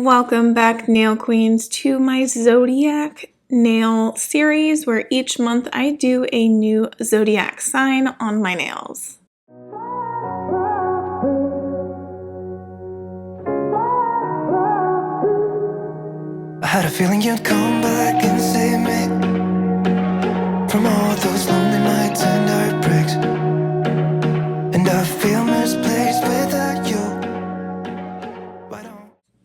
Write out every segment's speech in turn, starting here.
Welcome back, nail queens, to my Zodiac nail series where each month I do a new Zodiac sign on my nails. I had a feeling you'd come back and save me from all those lonely nights and heartbreaks, and I feel misplaced without you.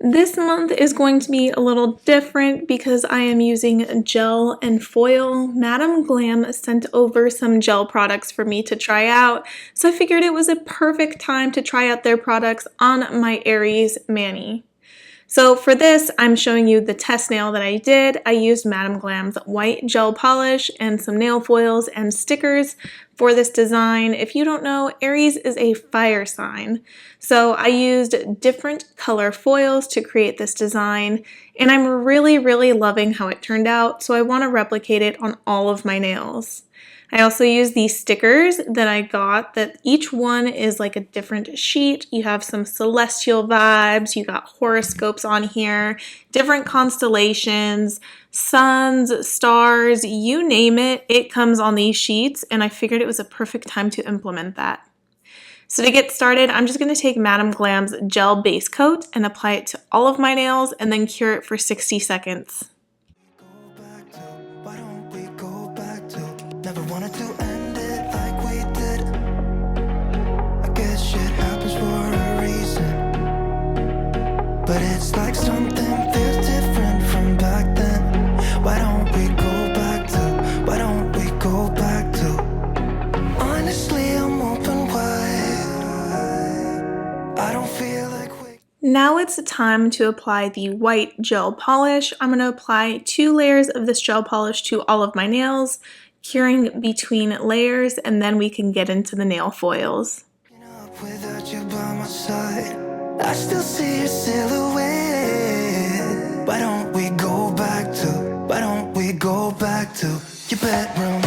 This month is going to be a little different because I am using gel and foil. Madam Glam sent over some gel products for me to try out, so I figured it was a perfect time to try out their products on my Aries mani. So for this, I'm showing you the test nail that I did. I used Madam Glam's white gel polish and some nail foils and stickers for this design. If you don't know, Aries is a fire sign. So I used different color foils to create this design, and I'm really loving how it turned out, so I want to replicate it on all of my nails. I also use these stickers that I got that each one is like a different sheet. You have some celestial vibes, you got horoscopes on here, different constellations, suns, stars, you name it, it comes on these sheets, and I figured it was a perfect time to implement that. So to get started, I'm just going to take Madam Glam's gel base coat and apply it to all of my nails and then cure it for 60 seconds. Never wanted to end it like we did. I guess shit happens for a reason, but it's like something feels different from back then. Why don't we go back to, why don't we go back to? Honestly, I'm open wide. I don't feel like we... Now it's time to apply the white gel polish. I'm going to apply 2 layers of this gel polish to all of my nails, curing between layers, and then we can get into the nail foils. Without you by my side, I still see your silhouette. Why don't we go back to, why don't we go back to your bedroom?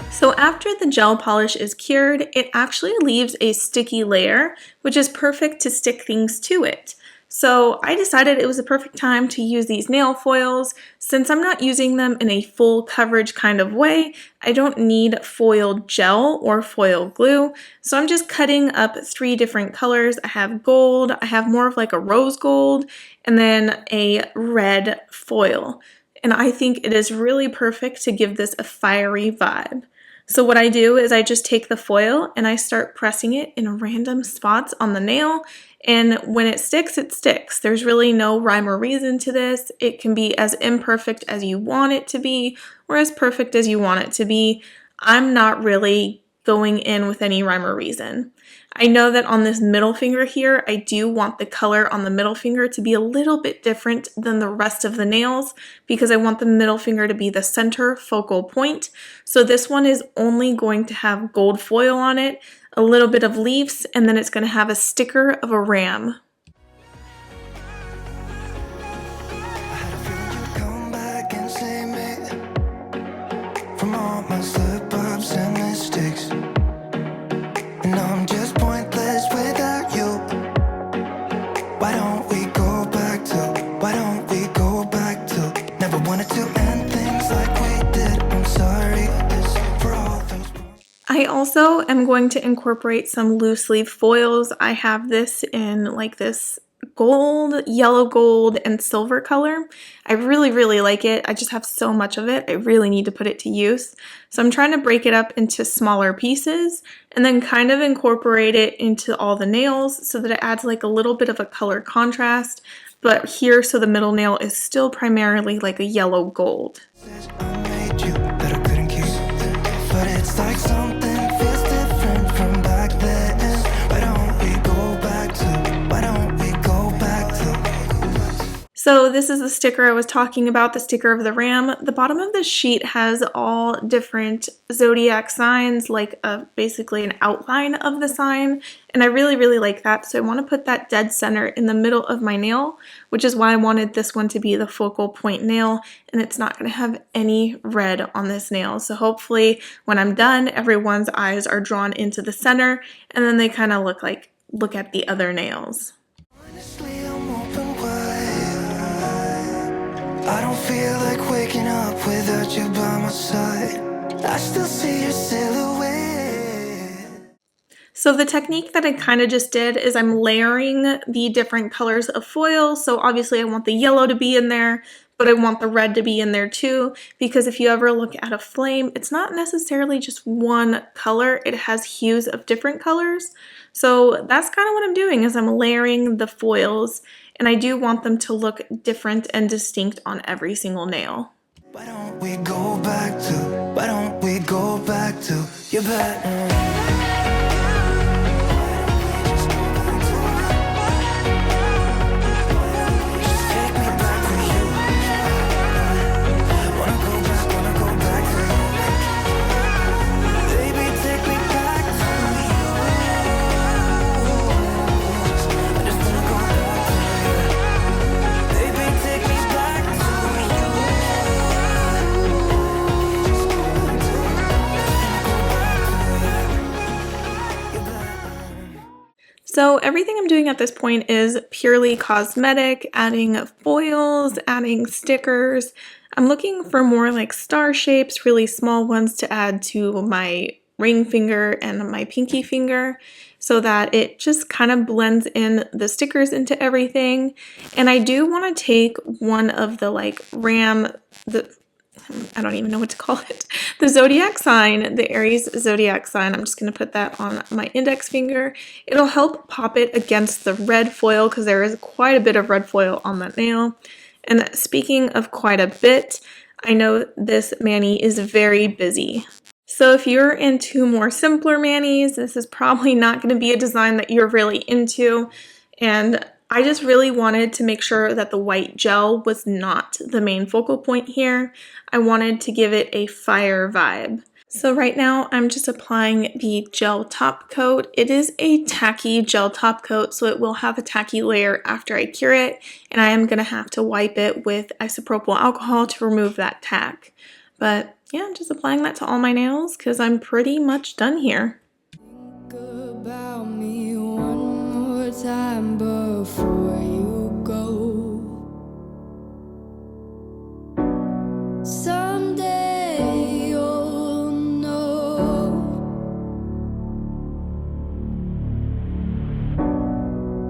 So after the gel polish is cured, it actually leaves a sticky layer, which is perfect to stick things to it. So I decided it was a perfect time to use these nail foils. Since I'm not using them in a full coverage kind of way, I don't need foil gel or foil glue. So I'm just cutting up 3 different colors. I have gold, I have more of like a rose gold, and then a red foil. And I think it is really perfect to give this a fiery vibe. So what I do is I just take the foil and I start pressing it in random spots on the nail, and when it sticks, it sticks. There's really no rhyme or reason to this. It can be as imperfect as you want it to be or as perfect as you want it to be. I'm not really going in with any rhyme or reason. I know that on this middle finger here, I do want the color on the middle finger to be a little bit different than the rest of the nails because I want the middle finger to be the center focal point. So this one is only going to have gold foil on it, a little bit of leaves, and then it's going to have a sticker of a ram. From all my slip-ups and mistakes, and I'm just pointless without you. Why don't we go back to, why don't we go back to? Never wanted to end things like we did. I'm sorry for all those. I also am going to incorporate some loose leaf foils. I have this in like this gold, yellow gold, and silver color. I really like it. I just have so much of it. I really need to put it to use. So I'm trying to break it up into smaller pieces and then kind of incorporate it into all the nails so that it adds like a little bit of a color contrast. But here, so the middle nail is still primarily like a yellow gold. I made you that I couldn't keep, but it's like something feels different from back then. Why don't we go back to, why don't we go back to? So this is the sticker I was talking about, the sticker of the ram. The bottom of the sheet has all different zodiac signs, like basically an outline of the sign, and I really like that. So I want to put that dead center in the middle of my nail, which is why I wanted this one to be the focal point nail, and it's not going to have any red on this nail. So hopefully when I'm done, everyone's eyes are drawn into the center, and then they kind of look at the other nails. Honestly, I'm open wide. I don't feel like waking up without you by my side. I still see your silhouette. So the technique that I kind of just did is I'm layering the different colors of foil. So obviously I want the yellow to be in there, but I want the red to be in there too, because if you ever look at a flame, it's not necessarily just one color, it has hues of different colors. So that's kind of what I'm doing, is I'm layering the foils, and I do want them to look different and distinct on every single nail. Why don't we go back to your bedroom? So everything I'm doing at this point is purely cosmetic, adding foils, adding stickers. I'm looking for more like star shapes, really small ones to add to my ring finger and my pinky finger, so that it just kind of blends in the stickers into everything. And I do want to take one of the I don't even know what to call it. The Zodiac Sign, the Aries Zodiac Sign. I'm just going to put that on my index finger. It'll help pop it against the red foil, because there is quite a bit of red foil on that nail. And speaking of quite a bit, I know this mani is very busy. So if you're into more simpler manis, this is probably not going to be a design that you're really into. And I just really wanted to make sure that the white gel was not the main focal point here. I wanted to give it a fire vibe. So right now I'm just applying the gel top coat. It is a tacky gel top coat, so it will have a tacky layer after I cure it, and I am going to have to wipe it with isopropyl alcohol to remove that tack. But yeah, I'm just applying that to all my nails because I'm pretty much done here. Think about me one more time before you go. Someday you'll know.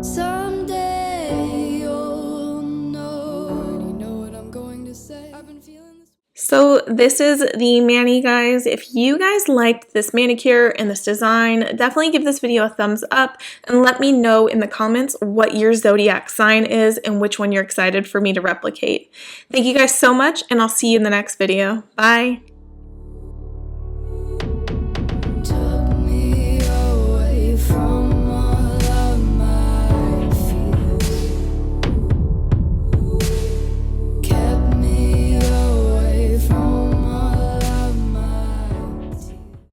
Someday you'll know. Already know what I'm going to say. I've been feeling this. So this is the mani, guys. If you guys liked this manicure and this design, definitely give this video a thumbs up and let me know in the comments what your zodiac sign is and which one you're excited for me to replicate. Thank you guys so much, and I'll see you in the next video. Bye!